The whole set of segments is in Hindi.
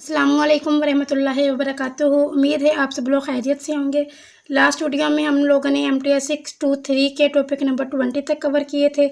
अस्सलामुअलैकुम वरहमतुल्लाहि वबरकातुहू। उम्मीद है आप सब लोग खैरियत से होंगे। लास्ट वीडियो में हम लोगों ने MTS 623 के टॉपिक नंबर 20 तक कवर किए थे।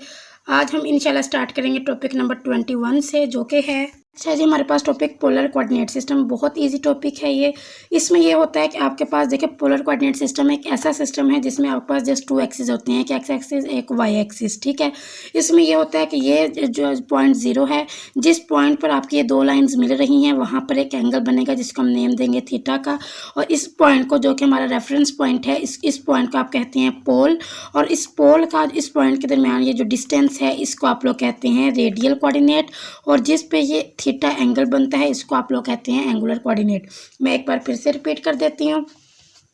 आज हम इंशाल्लाह स्टार्ट करेंगे टॉपिक नंबर 21 से, जो कि है अच्छा जी हमारे पास टॉपिक पोलर कोऑर्डिनेट सिस्टम। बहुत इजी टॉपिक है ये। इसमें ये होता है कि आपके पास देखिए पोलर कोऑर्डिनेट सिस्टम एक ऐसा सिस्टम है जिसमें आपके पास जस्ट 2 एक्सिस होते हैं, एक एक्स एक्सिस एक वाई एक्सिस। ठीक है, इसमें ये होता है कि ये जो पॉइंट 0 है, जिस पॉइंट पर आपकी ये दो लाइंस मिल रही हैं वहाँ पर एक एंगल बनेगा जिसको हम नेम देंगे थीटा का। और इस पॉइंट को, जो कि हमारा रेफरेंस पॉइंट है, इस पॉइंट को आप कहते हैं पोल। और इस पोल का इस पॉइंट के दरमियान ये जो डिस्टेंस है इसको आप लोग कहते हैं रेडियल कोऑर्डिनेट। और जिस पे ये थीटा एंगल बनता है इसको आप लोग कहते हैं एंगुलर कोऑर्डिनेट। मैं एक बार फिर से रिपीट कर देती हूँ।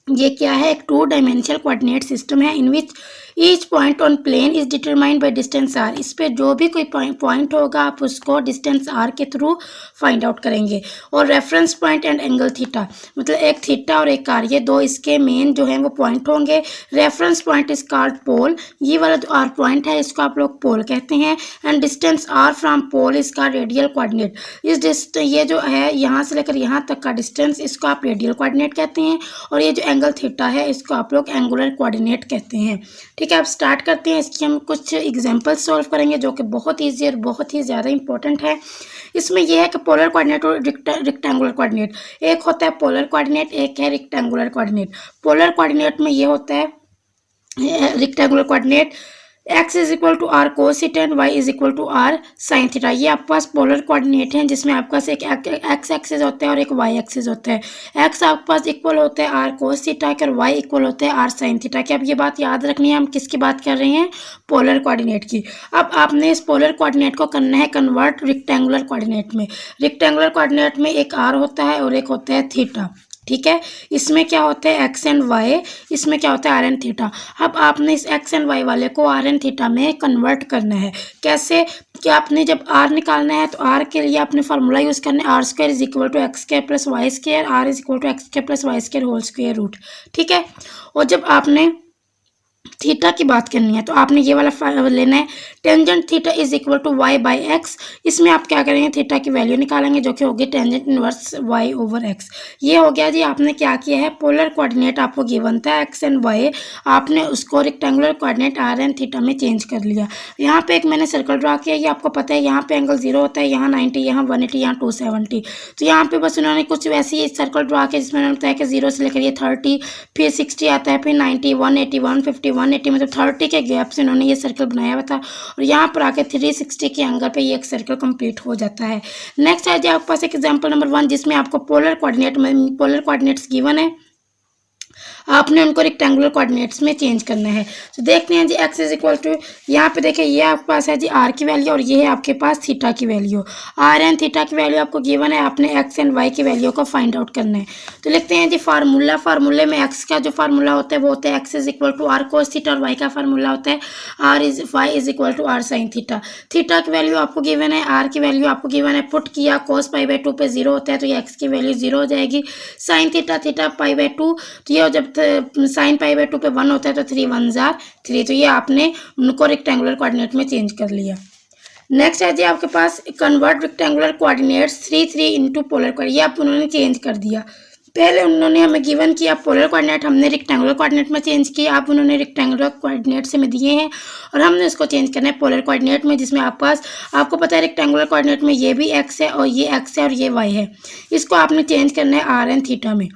ये क्या है? एक 2 डायमेंशनल कोऑर्डिनेट सिस्टम है in which each point on plane is determined by distance R. इस पे जो भी कोई पॉइंट होगा आप उसको डिस्टेंस आर के थ्रू फाइंड आउट करेंगे। और reference point and angle theta, मतलब एक थीटा और एक आर, ये दो इसके मेन जो है वो पॉइंट होंगे। Reference point is called pole. ये वाला जो आर पॉइंट है इसको आप लोग पोल कहते हैं। And distance r from pole is called radial coordinate. ये जो है यहाँ से लेकर यहाँ तक का डिस्टेंस, इसको आप रेडियल कोऑर्डिनेट कहते हैं। और ये जो एंगल थीटा है इसको आप लोग एंगुलर कोऑर्डिनेट कहते हैं। ठीक है, आप स्टार्ट करते हैं। इसकी हम कुछ एग्जांपल्स सॉल्व करेंगे जो कि बहुत ईजी और बहुत ही ज़्यादा इंपॉर्टेंट है। इसमें यह है कि पोलर कोऑर्डिनेट और रेक्टेंगुलर कोऑर्डिनेट, एक होता है पोलर कोऑर्डिनेट, एक है रेक्टेंगुलर कोऑर्डिनेट। पोलर कोऑर्डिनेट में ये होता है rectangular coordinate x is equal to r cos theta and y is equal to r sine theta. ये आपके पास पोलर कोऑर्डिनेट हैं जिसमें आपके पास एक x एक्सिस होता है और एक y एक्सिस होता है। x आपके पास इक्वल होता है आर कोस थीटा के और y इक्वल होता है आर साइन थीटा की। अब ये बात याद रखनी है, हम किसकी बात कर रहे हैं? पोलर कोऑर्डिनेट की। अब आपने इस पोलर कोऑर्डिनेट को करना है कन्वर्ट रेक्टेंगुलर कोऑर्डिनेट में। रेक्टेंगुलर कोऑर्डिनेट में एक आर होता है और एक होता है थीटा। ठीक है, इसमें क्या होता है एक्स एंड वाई, इसमें क्या होता है आर एन थीटा। अब आपने इस एक्स एंड वाई वाले को आर एन थीटा में कन्वर्ट करना है। कैसे? कि आपने जब आर निकालना है तो आर के लिए आपने फार्मूला यूज़ करना है, r square is equal to x square plus Y square, r is equal to x square plus Y square whole square root. ठीक है, और जब आपने थीटा की बात करनी है तो आपने ये वाला लेना है, tangent theta is equal to y by x. इसमें आप क्या करेंगे? थीटा की वैल्यू निकालेंगे जो कि होगी tangent inverse Y over x. ये हो गया जी। आपने क्या किया है? पोलर कोऑर्डिनेट आपको गिवन था एक्स एंड वाई, आपने उसको rectangular coordinate r and theta में चेंज कर लिया। यहाँ पे एक मैंने सर्कल ड्रा किया, ये आपको पता है यहाँ पे एंगल 0 होता है, यहाँ 90, यहाँ 180, यहाँ 270। तो यहाँ पे बस उन्होंने कुछ वैसे ही सर्कल ड्रा किया जिसमें उन्होंने बताया कि 0 से लेकर ये 30, फिर 60 आता है, फिर 90, 180, 150, 180, मतलब 30 के गैप से उन्होंने ये सर्कल बनाया हुआ था। और यहाँ पर आके 360 के एंगल पे ये एक सर्कल कंप्लीट हो जाता है। नेक्स्ट है जी आपके पास एग्जांपल नंबर 1 जिसमें आपको पोलर कोऑर्डिनेट्स गिवन है, आपने उनको रेक्टेंगुलर कोऑर्डिनेट्स में चेंज करना है। तो देखते हैं जी एक्स इज इक्वल टू, यहाँ पे देखिए ये आपके पास है जी आर की वैल्यू और ये है आपके पास थीटा की वैल्यू। आर एंड थीटा की वैल्यू आपको गिवन है, आपने एक्स एंड वाई की वैल्यू को फाइंड आउट करना है। तो लिखते हैं जी फार्मूले में एक्स का जो फार्मूला होता है वो होता है x is equal to r cos theta और वाई का फार्मूला होता है y is equal to r sine theta. Theta की वैल्यू आपको गिवन है, आर की वैल्यू आपको गिवन है, पुट किया कोस पाई बाई 2 पे 0 होता है तो ये एक्स की वैल्यू 0 हो जाएगी। साइन थीटा पाई बाई 2, तो ये जब साइन पाई बाई 2 पे 1 होता है तो 3 1 जार 3, तो ये आपने उनको रेक्टेंगुलर कोऑर्डिनेट में चेंज कर लिया। नेक्स्ट है जी आपके पास convert rectangular coordinates 3 into polar coordinate, ये आप उन्होंने चेंज कर दिया। पहले उन्होंने हमें गिवन किया पोलर कोऑर्डिनेट, हमने रेक्टेंगुलर कोऑर्डिनेट में चेंज किया। अब उन्होंने रेक्टेंगुलर कोऑर्डिनेट से में दिए हैं और हमने इसको चेंज करना है पोलर कोऑर्डिनेट में, जिसमें आपको पता है रेक्टेंगुलर कोऑर्डिनेट में ये भी एक्स है और ये एक्स है और ये वाई है। इसको आपने चेंज करना है आर एंड थीटा में।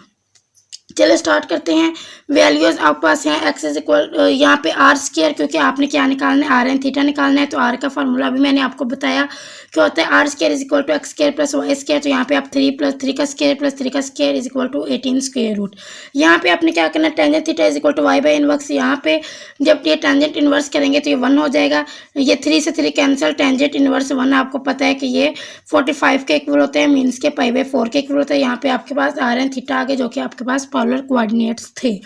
चलो स्टार्ट करते हैं। वैल्यूज आपके पास हैं एक्स इज इक्वल, यहाँ पे आर स्क्वायर, क्योंकि आपने क्या निकालना है? आर एंड थीटा निकालना है। तो आर का फार्मूला भी मैंने आपको बताया क्या होता है, r square is equal to x square plus Y square. तो यहाँ पे आप 3 प्लस 3 का स्क्वायर प्लस 3 का square is equal to 18 square root. यहाँ पे आपने क्या करना है? Tangent theta is equal to y by inverse. यहाँ पे जब ये टेंजेंट इनवर्स करेंगे तो ये 1 हो जाएगा, ये 3 से 3 कैंसिल, टेंजेंट इनवर्स 1 आपको पता है कि ये 45 के इक्वल होते हैं, मीन्स के पाई बाई 4 के इक्वल होता है। यहाँ पे आपके पास आर एंड थीटा आ गए जो कि आपके पास पोलर कोऑर्डिनेट्स थे।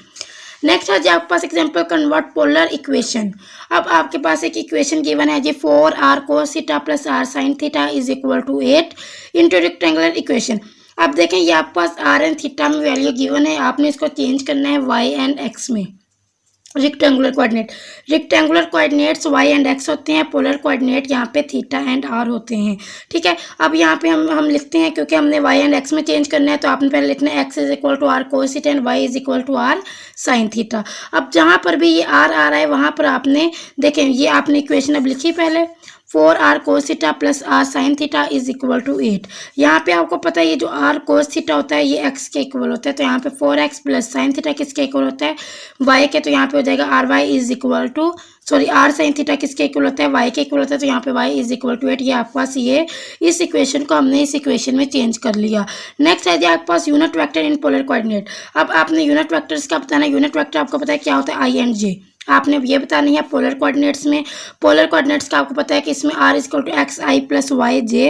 नेक्स्ट है जी आपके पास एग्जांपल कन्वर्ट पोलर इक्वेशन। अब आपके पास एक इक्वेशन गिवन है जी 4r cos theta plus r sin theta is equal to 8 into rectangular equation. अब देखें ये आपके पास r एंड थीटा में वैल्यू गिवन है, आपने इसको चेंज करना है y एंड x में। Rectangular coordinates Y and x होते हैं, पोलर कोऑर्डिनेट यहाँ पे थीटा एंड आर होते हैं। ठीक है, अब यहाँ पे हम लिखते हैं, क्योंकि हमने वाई एंड एक्स में चेंज करना है तो आपने पहले लिखना है x is equal to r cos theta and y is equal to r sine theta. अब जहाँ पर भी ये आर आ रहा है वहाँ पर आपने देखें, ये आपने इक्वेशन अब लिखी पहले, 4r cos theta plus r sine theta is equal to 8। यहाँ पे आपको पता है ये जो r cos थीटा होता है ये x के इक्वल होता है, तो यहाँ पे 4x प्लस साइन थीटा किसके इक्वल होता है, y के, तो यहाँ पे हो जाएगा ry is equal to r sine theta किसके इक्वल होता है, y के इक्वल होता है, तो यहाँ पे y इज इक्वल टू 8। ये आपके पास ये इस इक्वेशन को हमने इस इक्वेशन में चेंज कर लिया। नेक्स्ट है जी आपके पास unit vector in polar coordinate. अब आपने यूनिट वेक्टर्स का बताना है। यूनिट वेक्टर आपको पता है क्या होता है, आई एंड जे। आपने ये बताना है पोलर कोऑर्डिनेट्स में। पोलर कोऑर्डिनेट्स का आपको पता है कि इसमें r equal to x I plus y j.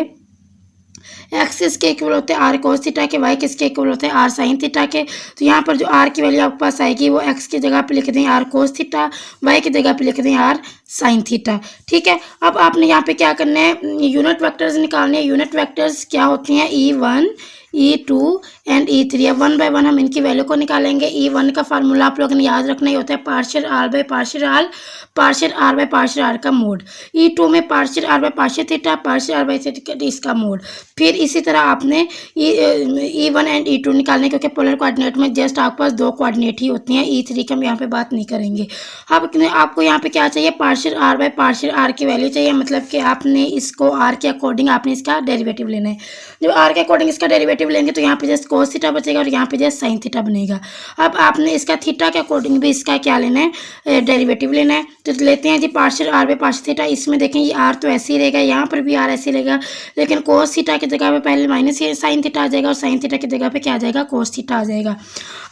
X किसके इक्वल होते हैं, आर कोस थीटा के, वाई किसके इक्वल होते हैं, आर साइन थीटा के। तो यहाँ पर जो आर की वैल्यू आपके पास आएगी वो एक्स की जगह पे लिख दें आर कोस थीटा, वाई की जगह पे लिख दें आर साइन थीटा। ठीक है, अब आपने यहाँ पे क्या करना है, यूनिट वेक्टर्स निकालने हैं। यूनिट वेक्टर्स क्या होते हैं, E1 E2 एंड E3। अब 1 बाय 1 हम इनकी वैल्यू को निकालेंगे। E1 का फार्मूला आप लोगों ने याद रखना ही होता है, partial are by partial are, partial are by partial r का मोड। E2 में partial are by partial theta, partial are by theta इसका मोड। फिर इसी तरह आपने E1 एंड E2 निकालने, क्योंकि पोलर कोऑर्डिनेट में जस्ट आपके पास 2 कोऑर्डिनेट ही होती हैं। E3 की हम यहाँ पे बात नहीं करेंगे। अब आपको यहाँ पे क्या चाहिए, partial are by partial r की वैल्यू चाहिए, मतलब कि आपने इसको आर के अकॉर्डिंग आपने इसका डेरिवेटिव लेना है। जब आर के अकॉर्डिंग इसका डेरिवेटिव लेंगे तो यहाँ पे जस्ट कोस थीटा बचेगा और यहाँ पे जस्ट साइन थीटा बनेगा। अब आपने इसका थीटा के अकॉर्डिंग भी इसका क्या लेना है, डेरिवेटिव लेना है। तो लेते हैं जी partial are by partial theta. इसमें देखें ये आर तो ऐसे ही रहेगा, यहाँ पर भी आर ऐसे ही रहेगा, लेकिन कोस थीटा की जगह पे पहले माइनस साइन थीटा आ जाएगा और साइन थीटा की जगह पे क्या आ जाएगा, कोस थीटा आ जाएगा।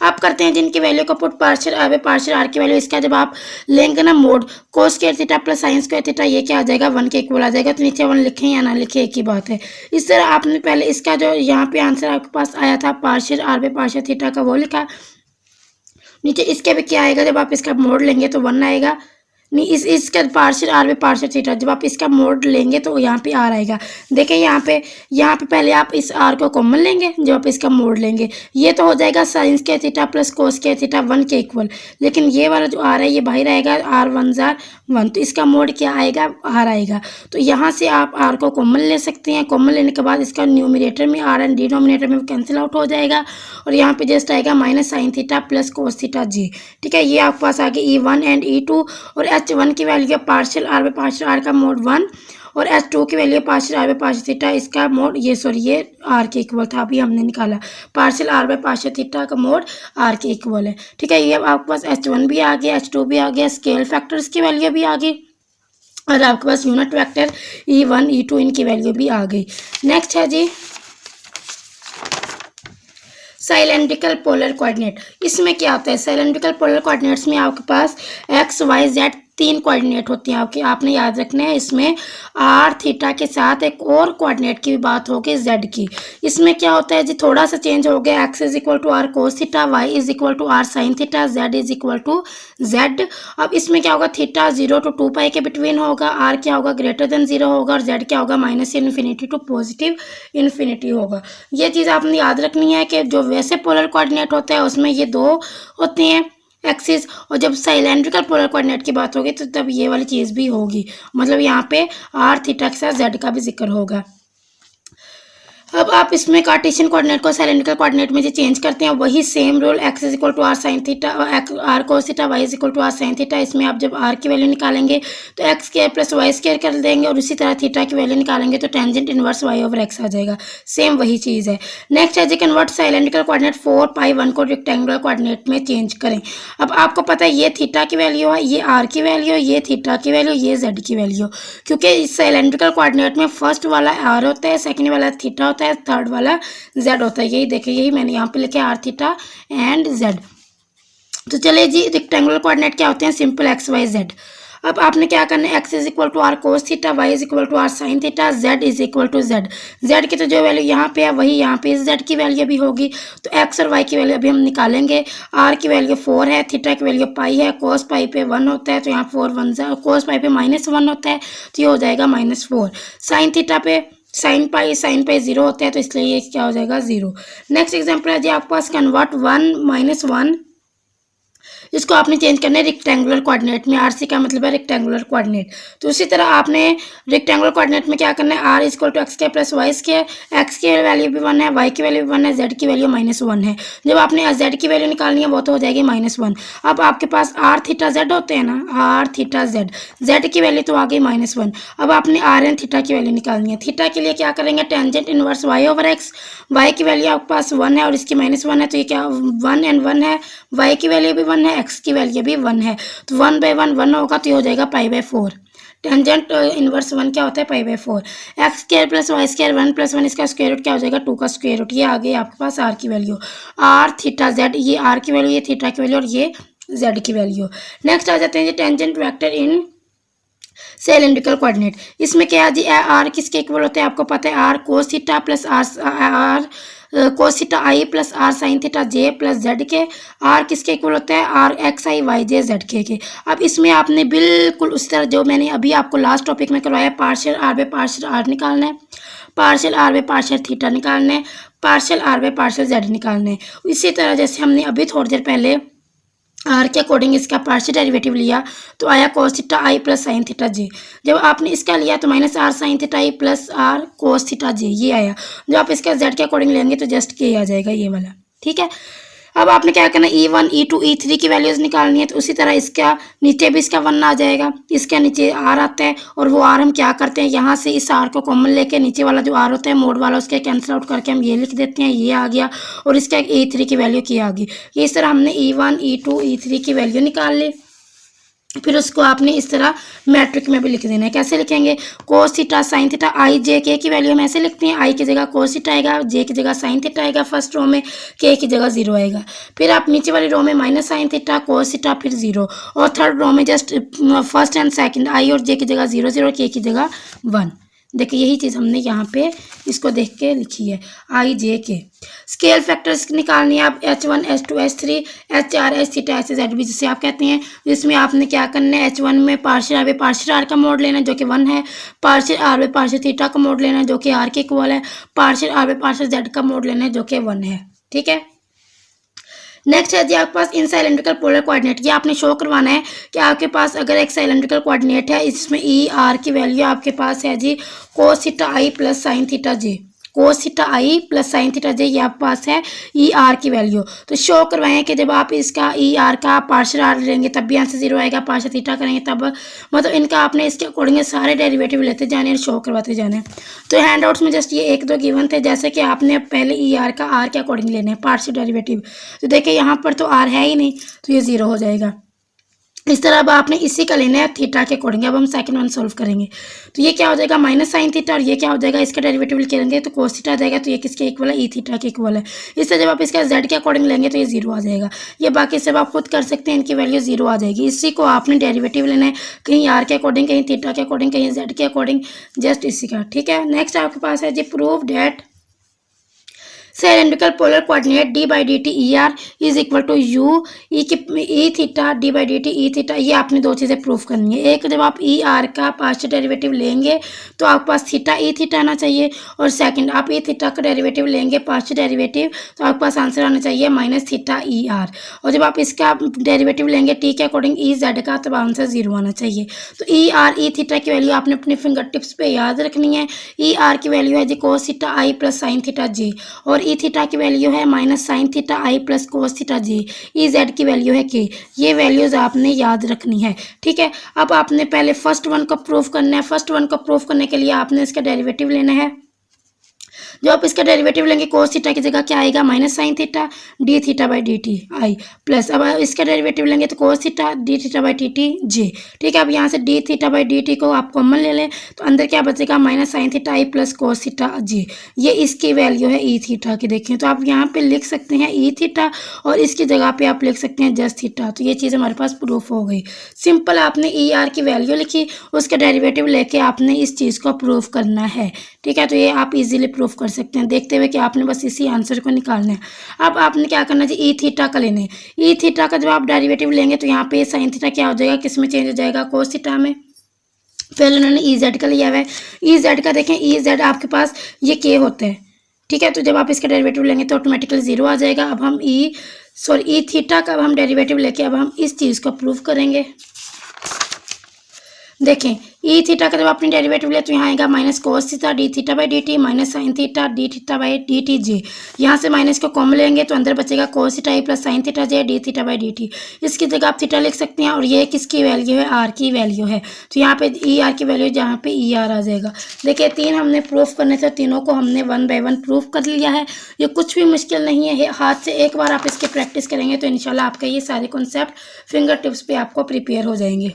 अब करते हैं जिनकी वैल्यू को put, partial are by partial r की वैल्यू, इसका जब आप लेंगे ना mod, cos square theta plus sine square theta, ये क्या आ जाएगा, 1 के इक्वल आ जाएगा। तो नीचे 1 लिखें या ना लिखें एक ही बात है। इस तरह आपने पहले इसका जो यहाँ पे आंसर आपके पास आया था partial are by partial theta का, वो लिखा। नीचे इसके भी क्या आएगा, जब आप इसका मोड लेंगे तो 1 आएगा। नहीं, इसका partial are by partial theta जब आप इसका मोड लेंगे तो यहाँ पे आर आएगा। देखें यहाँ पे पहले आप इस आर को कॉमन लेंगे, जब आप इसका मोड लेंगे ये तो हो जाएगा साइन स्क्वायर थीटा प्लस कोस स्क्वायर थीटा 1 के इक्वल। लेकिन ये वाला जो आर है ये बाहर आएगा, आर 1 जार 1, तो इसका मोड क्या आएगा, आर आएगा। तो यहाँ से आप आर को कॉमन ले सकते हैं। कॉमन लेने के बाद इसका न्यूमिनेटर में आर एंड डिनोमिनेटर में कैंसिल आउट हो जाएगा और यहाँ पे जस्ट आएगा minus sine theta plus cos theta जी। ठीक है, ये आपके पास आ गया E1 एंड E2। और H1 की value partial are by partial r का मोड 1 और H2 की value partial are by partial theta, इसका मोड ये आर के इक्वल था, अभी हमने निकाला। Partial are by partial theta का मोड आर के इक्वल है। ठीक है, ये अब आपके पास H1 भी आ गया, H2 भी आ गया, स्केल फैक्टर्स की वैल्यू भी आ गई और आपके पास यूनिट वेक्टर E1 E2 इनकी वैल्यू भी आ गई। नेक्स्ट है जी साइलेंड्रिकल पोलर कोऑर्डिनेट। इसमें क्या होता है, साइलेंड्रिकल पोलर कोऑर्डिनेट्स में आपके पास एक्स वाई जेड 3 कोऑर्डिनेट होती हैं आपने याद रखना है। इसमें आर थीटा के साथ एक और कोऑर्डिनेट की भी बात होगी, जेड की। इसमें क्या होता है जी, थोड़ा सा चेंज हो गया, x is equal to r cos theta, y is equal to r sine theta, z is equal to z. अब इसमें क्या होगा, थीटा 0 to 2 पाई के बिटवीन होगा, आर क्या होगा, ग्रेटर देन 0 होगा और जेड क्या होगा, minus infinity to positive infinity होगा। ये चीज़ आपने याद रखनी है कि जो वैसे पोलर कोऑर्डिनेट होता है उसमें ये 2 होते हैं एक्सिस, और जब साइलेंड्रिकल पोलर कोऑर्डिनेट की बात होगी तो तब ये वाली चीज़ भी होगी, मतलब यहाँ पे आर थीटा के साथ जेड का भी जिक्र होगा। अब आप इसमें कार्टेशियन कोऑर्डिनेट को साइलेंड्रिकल कोऑर्डिनेट में जो चेंज करते हैं वही same rule, x is equal to r sine theta, r cos theta, y is equal to r sine theta. इसमें आप जब आर की वैल्यू निकालेंगे तो x square plus Y square कर देंगे और उसी तरह थीटा की वैल्यू निकालेंगे तो tangent inverse Y over X आ जाएगा। सेम वही चीज़ है। नेक्स्ट है जी कन्वर्ट साइलेंड्रिकल कोऑर्डिनेट 4 पाई 1 को रेक्टेंगुलर कोऑर्डिनेट में चेंज करें। अब आपको पता है ये थीटा की वैल्यू है, ये आर की वैल्यू, ये थीटा की वैल्यू, ये जेड की वैल्यू, क्योंकि इस साइलेंड्रिकल कोऑर्डिनेट में फर्स्ट वाला आर होता है, सेकेंड वाला थीटा होता है, थर्ड वाला जेड होता है। यही देखिए, यही मैंने यहाँ पे लिखा आर थीटा एंड जेड। तो चलिए जी रेक्टेंगुलर कोऑर्डिनेट क्या होते हैं, सिंपल एक्स वाई जेड। अब आपने क्या करना है, x is equal to r cos theta, y is equal to r sine theta, z is equal to z. Z की तो जो वैल्यू यहाँ पे है वही यहाँ पे जेड की वैल्यू भी होगी। तो एक्स और वाई की वैल्यू अभी हम निकालेंगे। आर की वैल्यू 4 है, थीटा की वैल्यू पाई है, कोस पाई पे 1 होता है तो यहाँ 4 1 कोस पाई पे -1 होता है तो ये हो जाएगा -4। साइन थीटा पे साइन पाई 0 होता है तो इसलिए ये क्या हो जाएगा 0। नेक्स्ट एग्जाम्पल है जी आपके पास कन्वर्ट 1 - 1 इसको आपने चेंज करना है रेक्टेंगुलर कोऑर्डिनेट में। आर सी का मतलब है रेक्टेंगुलर कोऑर्डिनेट। तो उसी तरह आपने रेक्टेंगुलर कोऑर्डिनेट में क्या करना है, आर इक्वल टू एक्स के प्लस वाई स्क्वायर, एक्स की वैल्यू भी 1 है, वाई की वैल्यू भी 1 है, जेड की वैल्यू -1 है। जब आपने जेड की वैल्यू निकालनी है वो तो हो जाएगी -1। अब आपके पास आर थीटा जेड होते हैं ना, आर थीटा जेड, जेड की वैल्यू तो आ गई -1। अब आपने आर एन थीटा की वैल्यू निकालनी है। थीटा के लिए क्या करेंगे, tangent inverse Y over x, y की वैल्यू आपके पास 1 है और इसकी -1 है, तो ये क्या 1 and 1 है, वाई की वैल्यू भी 1 है, एक्स की वैल्यू भी 1 है, तो 1/1 1 होगा, तो ये हो जाएगा π/4। टेंजेंट इनवर्स 1 क्या होता है, π/4। X square plus Y square 1 + 1 इसका स्क्वायर रूट क्या हो जाएगा, 2 का स्क्वायर रूट। ये आ गई आपके पास आर की वैल्यू, आर थीटा जेड, ये आर की वैल्यू, ये थीटा की वैल्यू और ये जेड की वैल्यू। नेक्स्ट आ जाते हैं टेंजेंट वेक्टर इन सिलेंड्रिकल कोऑर्डिनेट। इसमें क्या है जी, आर किसके इक्वल होते हैं आपको पता है, r cos theta plus are cos theta I plus r sine theta j plus z k. R किसके इक्वल होता है, r x i y j z k. अब इसमें आपने बिल्कुल उस तरह जो मैंने अभी आपको लास्ट टॉपिक में करवाया, partial are by partial r निकालना है, partial are by partial theta निकालना है, partial are by partial z निकालना है। इसी तरह जैसे हमने अभी थोड़ी देर पहले आर के अकॉर्डिंग इसका पार्शियल डेरिवेटिव लिया तो आया कोस थीटा आई प्लस साइन थीटा जे। जब आपने इसका लिया तो -r sine theta I plus are cos theta J, ये आया। जब आप इसका जेड के अकॉर्डिंग लेंगे तो जस्ट के आ जाएगा ये वाला, ठीक है। अब आपने क्या करना है, E1 E2 E3 की वैल्यूज निकालनी है, तो उसी तरह इसका नीचे भी इसका 1 आ जाएगा, इसके नीचे आर आता है, और वो आर हम क्या करते हैं, यहाँ से इस आर को कॉमन लेके नीचे वाला जो आर होता है मोड वाला उसके कैंसिल आउट करके हम ये लिख देते हैं, ये आ गया, और इसका E3 की वैल्यू की आ गई। इस तरह हमने E1 E2 E3 की वैल्यू निकाल ली। फिर उसको आपने इस तरह मैट्रिक में भी लिख देना है। कैसे लिखेंगे, कोस थीटा साइन थीटा आई जे के की वैल्यू हम ऐसे लिखते हैं, आई की जगह कोस थीटा आएगा, जे की जगह साइन थीटा आएगा फर्स्ट रो में, के की जगह 0 आएगा। फिर आप नीचे वाली रो में minus sine theta cos theta फिर 0, और थर्ड रो में जस्ट फर्स्ट एंड सेकंड आई और जे की जगह 0 0, के की जगह 1। देखिए यही चीज़ हमने यहाँ पे इसको देख के लिखी है, आई जे के। स्केल फैक्टर्स निकालनी है आप, H1 H2 H3 HR H theta H Z भी जिसे आप कहते हैं। जिसमें आपने क्या करना है, H1 में partial are by partial r का मोड लेना है जो कि 1 है, partial are by partial theta का मोड लेना है जो कि आर के इक्वल है, partial are by partial z का मोड लेना है जो कि 1 है, ठीक है। नेक्स्ट है जी आपके पास इन सिलेंड्रिकल पोलर कोऑर्डिनेट। ये आपने शो करवाना है कि आपके पास अगर एक सिलेंड्रिकल कोऑर्डिनेट है, इसमें ई आर की वैल्यू आपके पास है जी कोस थीटा आई प्लस साइन थीटा जे, कोस थीटा आई प्लस साइन थीटा जे, ये आपके पास है ई आर की वैल्यू। तो शो करवाएं कि जब आप इसका ई आर का पार्शियल आर लेंगे तब भी आंसर 0 आएगा, पार्शियल थीटा करेंगे तब, मतलब इनका आपने इसके अकॉर्डिंग सारे डेरिवेटिव लेते जाने और शो करवाते जाने। तो हैंडआउट्स में जस्ट ये 1-2 गिवन थे, जैसे कि आपने पहले ई आर का आर के अकॉर्डिंग लेना है पार्शियल डेरिवेटिव। तो देखिए यहाँ पर तो आर है ही नहीं, तो ये 0 हो जाएगा। इस तरह अब आपने इसी का लेना है थीटा के अकॉर्डिंग। अब हम सेकंड वन सॉल्व करेंगे, तो ये क्या हो जाएगा माइनस साइन थीटा, और ये क्या हो जाएगा, इसका डेरिवेटिव लेंगे तो कोस थीटा आ जाएगा, तो ये किसके इक्वल है, ई थीटा के इक्वल है। इससे जब आप इसका जेड के अकॉर्डिंग लेंगे तो ये 0 आ जाएगा। ये बाकी सब आप खुद कर सकते हैं, इनकी वैल्यू 0 आ जाएगी। इसी को आपने डेरिवेटिव लेना है, कहीं आर के अकॉर्डिंग, कहीं थीटा के अकॉर्डिंग, कहीं जेड के अकॉर्डिंग, जस्ट इसी का, ठीक है। नेक्स्ट आपके पास है जी prove that cylindrical polar coordinate d by D T E R is equal to U E theta d by D T E theta. ये आपने दो चीज़ें प्रूफ करनी है। एक, जब आप ई आर का पार्शियल डेरिवेटिव लेंगे तो आपके पास थीटा ई थीटा आना चाहिए, और सेकंड आप ई थीटा का डेरिवेटिव लेंगे पार्शियल डेरिवेटिव तो आपके पास आंसर आना चाहिए माइनस थीटा ई आर, और जब आप इसका डेरिवेटिव लेंगे टी के अकॉर्डिंग ई जेड का तब आंसर 0 आना चाहिए। तो ई आर ई थीटा की वैल्यू आपने अपने फिंगर टिप्स पे याद रखनी है। ई आर की वैल्यू है जी कोस थीटा आई प्लस साइन थीटा जे, और ई थीटा की वैल्यू है माइनस साइन थीटा आई प्लस कोस थीटा जे, ई जेड की वैल्यू है के। ये वैल्यूज आपने याद रखनी है, ठीक है। अब आपने पहले फर्स्ट वन को प्रूफ करना है। फर्स्ट वन को प्रूफ करने के लिए आपने इसका डेरिवेटिव लेना है। जो आप इसका डेरिवेटिव लेंगे कोस थीटा की जगह क्या आएगा, minus sine theta D theta by D T I plus, अब इसका डेरिवेटिव लेंगे तो cos theta D theta by T T J, ठीक है। अब यहाँ से D theta by D T को आप कॉमन ले लें तो अंदर क्या बचेगा, माइनस साइन थीटा आई प्लस कोस थीटा जे। ये इसकी वैल्यू है ई थीटा की। देखें तो आप यहाँ पे लिख सकते हैं ई थीटा, और इसकी जगह पे आप लिख सकते हैं जस्ट थीटा। तो ये चीज़ हमारे पास प्रूफ हो गई। सिंपल आपने ई आर की वैल्यू लिखी, उसका डेरिवेटिव लेके आपने इस चीज़ को प्रूफ करना है, ठीक है। तो ये आप इजीली प्रूफ कर सकते हैं देखते हुए कि आपने बस इसी आंसर को निकालना है। अब आपने क्या करना है, ई थीटा का लेना है। ई थीटा का जब आप डेरिवेटिव लेंगे तो यहाँ पे साइन थीटा क्या हो जाएगा, किस में चेंज हो जाएगा, कोस थीटा में। पहले उन्होंने ई जेड का लिया हुआ है। ई जेड का देखें, ई जेड आपके पास ये के होते हैं, ठीक है। तो जब आप इसका डेरिवेटिव लेंगे तो ऑटोमेटिकली 0 आ जाएगा। अब हम ई सॉरी ई थीटा का अब हम डेरिवेटिव लेके अब हम इस चीज़ को प्रूव करेंगे। देखें ई थीटा का जब आपने डेरिवेटिव लिया तो यहाँ आएगा minus cos theta D theta by D T minus sine theta D theta by D T J. यहाँ से माइनस को कॉमन लेंगे तो अंदर बचेगा cos theta E plus sine theta J D theta by D T. इसकी जगह आप थीटा लिख सकते हैं और ये किसकी वैल्यू है, आर की वैल्यू है। तो यहाँ पे ई आर की वैल्यू जहाँ पे ई आर आ जाएगा। देखिए 3 हमने प्रूफ करने थे, तीनों को हमने 1 बाय 1 प्रूफ कर लिया है। ये कुछ भी मुश्किल नहीं है, हाथ से एक बार आप इसकी प्रैक्टिस करेंगे तो इंशाल्लाह आपका ये सारे कॉन्सेप्ट फिंगर टिप्स पे आपको प्रिपेयर हो जाएंगे।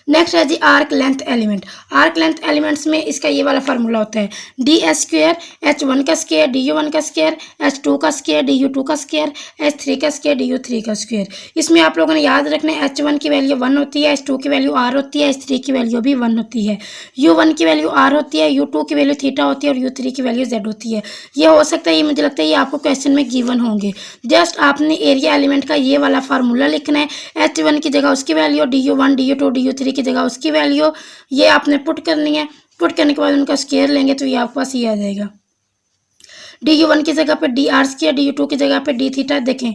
नेक्स्ट है जी arc length element. Arc length elements में इसका ये वाला फार्मूला होता है D S square H one का स्क्वेयर डी यू वन का स्क्वेयर एच टू का स्क्वेयर डी यू टू का स्क्वेयर एच थ्री का स्क्वेयर डी यू थ्री का स्क्वेयर। इसमें आप लोगों ने याद रखना है एच वन की वैल्यू 1 होती है, एच टू की वैल्यू आर होती है, एच थ्री की वैल्यू भी 1 होती है, यू वन की वैल्यू आर होती है, यू टू की वैल्यू थीटा होती है और यू थ्री की वैल्यू जेड होती है। ये हो सकता है, ये मुझे लगता है ये आपको क्वेश्चन में गिवन होंगे। जस्ट आपने एरिया एलिमेंट का ये वाला फार्मूला लिखना है, एच वन की जगह उसकी value, d you one d you two d you three की जगह उसकी वैल्यू, ये आपने पुट करनी है। पुट करने के बाद उनका स्क्वायर लेंगे तो ये आपके पास ये आ जाएगा। डी यू वन की जगह पे d r square, d you two की जगह पे डी थीटा। देखें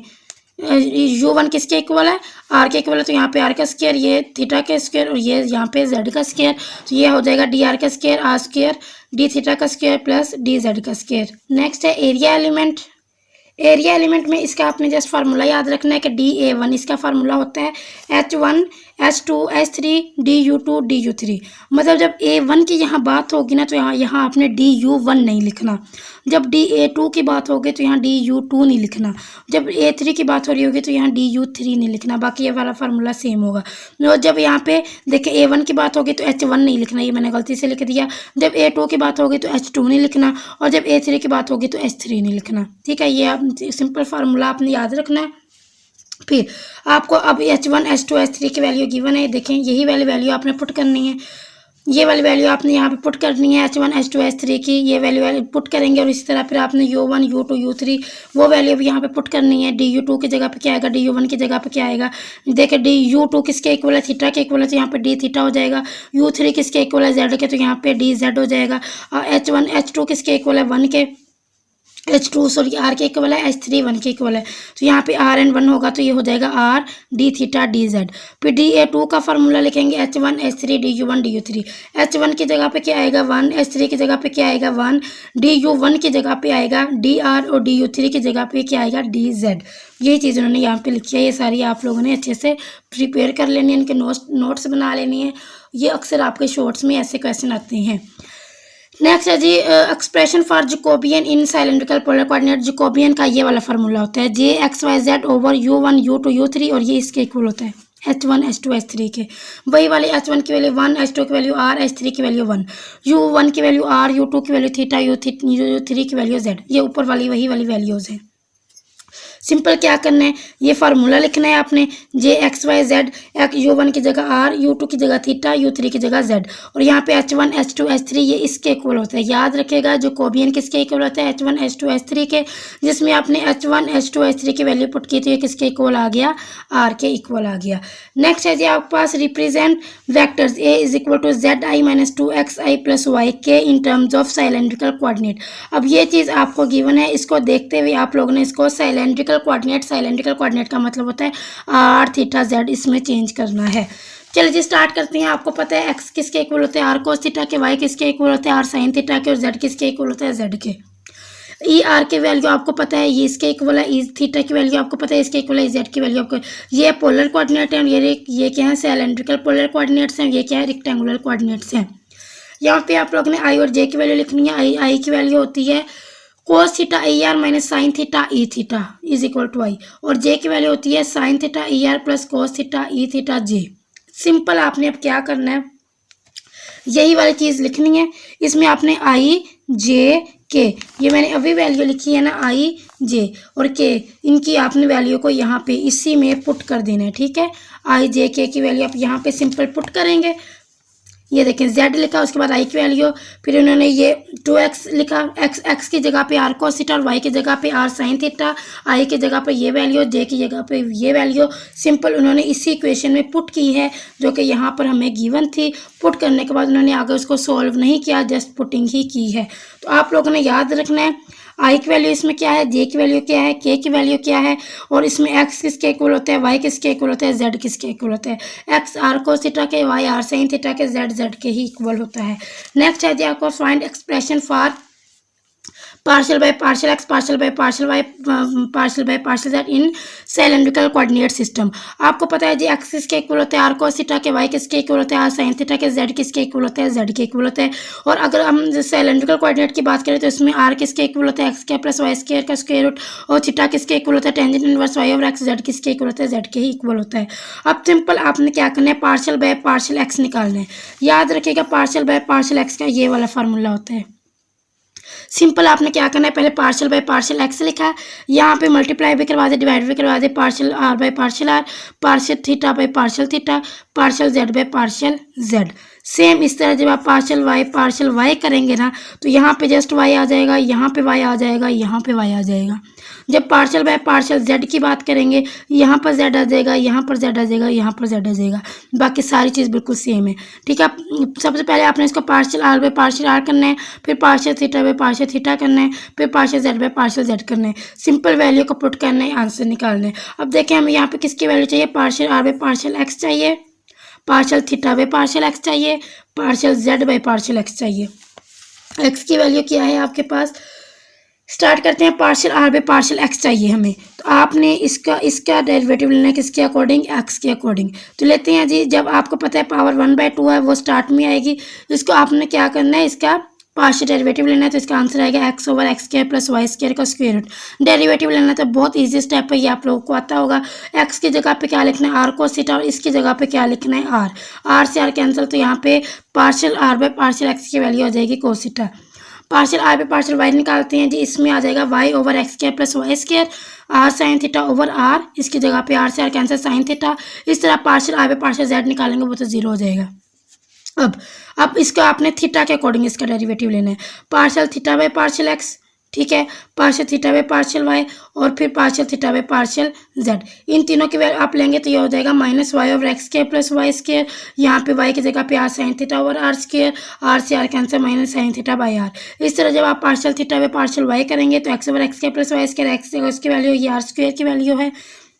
यू वन किसके इक्वल है, आर के इक्वल है, तो यहाँ पे आर का स्क्वायर, ये थीटा के स्क्वायर और ये यहाँ पे जेड का स्क्वायर। तो ये हो जाएगा डी आर का square r square d theta का स्क्वायर प्लस डी जेड का स्क्वायर। नेक्स्ट है एरिया एलिमेंट। एरिया एलिमेंट में इसका आपने जस्ट फार्मूला याद रखना है कि डी ए वन, इसका फार्मूला होता है H one H two H three d you two d you three. मतलब जब ए वन की यहाँ बात होगी ना तो यहाँ आपने डी यू वन नहीं लिखना, जब डी ए टू की बात होगी तो यहाँ डी यू टू नहीं लिखना, जब ए थ्री की बात हो रही होगी तो यहाँ डी यू थ्री नहीं लिखना, बाकी ये वाला फार्मूला सेम होगा। और जब यहाँ पे देखिए ए वन की बात होगी तो एच वन नहीं लिखना, ये मैंने गलती से लिख दिया। जब ए टू की बात होगी तो एच टू नहीं लिखना और जब ए थ्री की बात होगी तो एच थ्री नहीं लिखना। ठीक है, ये आप सिंपल फार्मूला आपने याद रखना है। फिर आपको अब H one H two H three की वैल्यू गिवन है, देखें यही वाली वैल्यू आपने पुट करनी है, ये वाली वैल्यू आपने यहाँ पे पुट करनी है H one H two H three की, ये वैल्यू पुट करेंगे और इसी तरह फिर आपने u one you two you three वो वैल्यू भी यहाँ पे पुट करनी है। डी यू टू की जगह पे क्या आएगा, डी यू वन की जगह पे क्या आएगा, देखिए डी यू टू किसके इक्वल है, थीटा के इक्वल है तो यहाँ पे डी थीटा हो जाएगा, यू थ्री किसके इक्वल है, जेड के, तो यहाँ पे डी जेड हो जाएगा। और एच वन एच टू किसके इक्वल है, 1 के, एच टू सॉरी आर के इक्वल है, एच थ्री 1 के इक्वल है, तो यहाँ पे आर एंड 1 होगा तो ये हो जाएगा are d theta D Z. फिर डी ए टू का फार्मूला लिखेंगे H one H three d you one d you three. H one की जगह पे क्या आएगा 1, एच थ्री की जगह पे क्या आएगा 1, डी यू वन की जगह पे आएगा डी आर और डी यू थ्री की जगह पे क्या आएगा डी जेड। यही चीज़ उन्होंने यहाँ पे लिखी है, ये सारी आप लोगों ने अच्छे से प्रिपेयर कर लेनी है, इनके नोट्स बना लेनी है। ये अक्सर आपके शॉर्ट्स में ऐसे क्वेश्चन आते हैं। नेक्स्ट है जी expression for Jacobian in cylindrical polar coordinate. Jacobian का ये वाला फार्मूला होता है J X Y Z over U one you two you three और ये इसके इक्वल होता है H one H two H three के। वही वाली एच वन की वैल्यू 1, एच टू की वैल्यू आर, एच थ्री की वैल्यू 1, यू वन की वैल्यू आर, यू टू की वैल्यू थीटा, यू थ्री की वैल्यू जेड। ये ऊपर वाली वही वाली वैल्यूज़ हैं। सिंपल क्या करना है, ये फार्मूला लिखना है आपने J X Y Z, U one की जगह आर, यू टू की जगह थीटा, यू थ्री की जगह जेड और यहाँ पे H one H two H three ये इसके इक्वल होता है। याद रखेगा जैकोबियन किसके इक्वल होता है, H one H two H three के, जिसमें आपने H one H two H three की वैल्यू पुट की तो ये किसके इक्वल आ गया, आर के इक्वल आ गया। नेक्स्ट है जी आपके पास represent vectors A is equal to Z I minus two x I plus Y K in terms of cylindrical coordinate. अब ये चीज़ आपको गिवन है, इसको देखते हुए आप लोगों ने इसको साइलेंड्रिकल कोऑर्डिनेट का मतलब होता है आर थीटा जेड, इसमें चेंज करना है। चलिए जी स्टार्ट करते हैं। आपको पता है एक्स किसके इक्वल होते हैं, आर कोस थीटा के, वाई किसके इक्वल होते हैं, आर साइन थीटा के और जेड किसके इक्वल होते हैं, जेड के। ई आर की वैल्यू आपको पता है ये इसके इक्वल है, ई थीटा की वैल्यू आपको पता है इसके इक्वल है, जेड की वैल्यू आपको, ये पोलर कोऑर्डिनेट है और ये क्या है सिलेंड्रिकल पोलर कोऑर्डिनेट्स हैं, ये क्या है रेक्टेंगुलर कोऑर्डिनेट्स हैं। यहाँ पे आप लोगों ने आई और जे की वैल्यू लिखनी है। आई की वैल्यू होती है cos theta E R minus sine theta E theta is equal to I और जे की वैल्यू होती है sine theta E R plus cos theta E theta J. Simple आपने अब क्या करना है, यही वाली चीज़ लिखनी है। इसमें आपने आई जे के, ये मैंने अभी वैल्यू लिखी है ना आई जे और के, इनकी आपने वैल्यू को यहाँ पे इसी में पुट कर देना है। ठीक है, आई जे के की वैल्यू आप यहाँ पे सिंपल पुट करेंगे। ये देखें z लिखा, उसके बाद i की वैल्यू, फिर उन्होंने ये 2x लिखा, x की जगह पे r cos थीटा और y की जगह पे r sin थीटा, i की जगह पे ये वैल्यू, j की जगह पे ये वैल्यू सिंपल उन्होंने इसी इक्वेशन में पुट की है जो कि यहाँ पर हमें गिवन थी। पुट करने के बाद उन्होंने आगे उसको सॉल्व नहीं किया, जस्ट पुटिंग ही की है। तो आप लोगों ने याद रखना है आई की वैल्यू इसमें क्या है, जे की वैल्यू क्या है, के की वैल्यू क्या है, और इसमें एक्स किसके इक्वल होता है, वाई किसके इक्वल होता है, जेड किसके इक्वल होता है। एक्स आर कोस थीटा के, वाई आर साइन थीटा के, जेड जेड के ही इक्वल होता है। नेक्स्ट है जी आपको find expression for partial by partial x partial by partial y partial by partial Z in cylindrical coordinate system. आपको पता है जी एक्स किसके इक्वल होता है, आर कोस थीटा के, वाई किसके इक्वल होता है, आर साइन थीटा के, जेड किसके इक्वल होता है, जेड के इक्वल होता है। और अगर हम सिलेंड्रिकल कोऑर्डिनेट की बात करें तो इसमें आर किसके इक्वल होता है, एक्स के प्लस वाई स्क्वायर का स्क्वायर रूट, और थीटा किसके इक्वल होता है, tangent inverse Y over x, z किसके इक्वल होता है, जेड के ही इक्वल होता है। अब सिंपल आपने क्या करना है, पार्शियल बाय पार्शियल एक्स निकालना है। याद रखिएगा पार्शियल बाय पार्शियल एक्स का ये वाला फार्मूला होता है। सिंपल आपने क्या करना है, पहले पार्शियल बाय पार्शियल एक्स लिखा है, यहाँ पे मल्टीप्लाई भी करवा दे, डिवाइड भी करवा दे, partial are by partial are, partial theta by partial theta, partial Z by partial Z. Same इस तरह जब आप पार्शियल वाई करेंगे ना, तो यहाँ पे जस्ट वाई आ जाएगा, यहाँ पे वाई आ जाएगा, यहाँ पे वाई आ जाएगा। जब पार्शियल बाय पार्शियल जेड की बात करेंगे, यहाँ पर जेड आ जाएगा, यहाँ पर जेड आ जाएगा, यहाँ पर जेड आ जाएगा। बाकी सारी चीज़ बिल्कुल सेम है। ठीक है, सबसे पहले आपने इसको partial are by partial r करना है, फिर partial theta by partial theta करना है, फिर partial Z by partial z करना है। सिंपल वैल्यू को पुट करना है, आंसर निकालना है। अब देखिए हमें यहाँ पे किसकी वैल्यू चाहिए, partial are by partial X चाहिए, partial theta by partial X चाहिए, partial Z by partial X चाहिए। एक्स की वैल्यू क्या है आपके पास, स्टार्ट करते हैं, partial are by partial X चाहिए हमें, तो आपने इसका डेरिवेटिव लेना है किसके अकॉर्डिंग, एक्स के अकॉर्डिंग। तो लेते हैं जी, जब आपको पता है पावर 1/2 है वो स्टार्ट में आएगी, इसको आपने क्या करना है, इसका पार्शियल डेरिवेटिव लेना है, तो इसका आंसर आएगा x over x square plus Y square का स्क्वायर रूट। डेरिवेटिव लेना तो बहुत इजी स्टेप है, ये आप लोगों को आता होगा। एक्स की जगह पे क्या लिखना है, आर कोस थीटा, और इसकी जगह पे क्या लिखना है, आर से आर कैंसिल, तो यहाँ पे partial are by partial x की वैल्यू आ जाएगी कोस थीटा। पार्शियल आर पे पार्शियल वाई निकालते हैं जी, इसमें आ जाएगा y over x square plus Y square, r sine theta over r, इसकी जगह पे आर से आर कैंसिल साइन थीटा। इस तरह पार्शियल आर पे पार्शियल जेड निकालेंगे वो तो जीरो हो जाएगा। अब इसका आपने थीटा के अकॉर्डिंग इसका डेरिवेटिव लेना है, partial theta by partial X, ठीक है, partial theta by partial Y, और फिर partial theta by partial Z. इन तीनों की वैल्यू आप लेंगे तो ये हो जाएगा minus Y over x square plus Y square, यहाँ पे वाई की जगह पे R sine theta over R square, R से R cancel minus sine theta by R. इस तरह जब आप partial theta by partial Y करेंगे तो x over x square plus Y square, x उसकी वैल्यू ये आर स्क्वायर की वैल्यू है,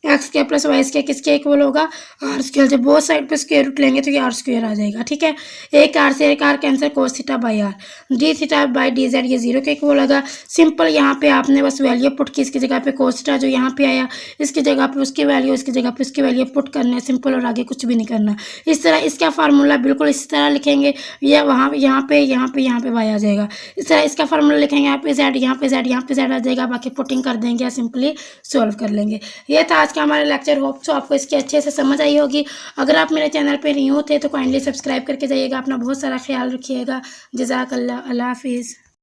x square plus Y square किसके इक्वल होगा, आर स्क्वायर। जब बोथ साइड पे स्क्वायर रूट लेंगे तो ये आर स्क्वायर आ जाएगा। ठीक है, एक आर से एक r cancel, cos theta by r, d theta by d z ये जीरो के इक्वल होगा। सिंपल यहाँ पे आपने बस वैल्यू पुट की, इसकी जगह पे कोस थीटा जो यहाँ पे आया, इसकी जगह पे उसकी वैल्यू, इसकी जगह पे उसकी वैल्यू पुट करना है, सिंपल, और आगे कुछ भी नहीं करना। इस तरह इसका फार्मूला बिल्कुल इस तरह लिखेंगे, ये वहाँ यहाँ पे वाई आ जाएगा। इस तरह इसका फार्मूला लिखेंगे, यहाँ पे जेड, यहाँ पे जेड, यहाँ पे जेड आ जाएगा, बाकी पुटिंग कर देंगे या सिंपली सॉल्व कर लेंगे। ये था आज का हमारा लेक्चर, होप सो आपको इसकी अच्छे से समझ आई होगी। अगर आप मेरे चैनल पे न्यू थे तो काइंडली सब्सक्राइब करके जाइएगा। अपना बहुत सारा ख्याल रखिएगा। जज़ाकल्लाह, अल्लाह हाफिज़।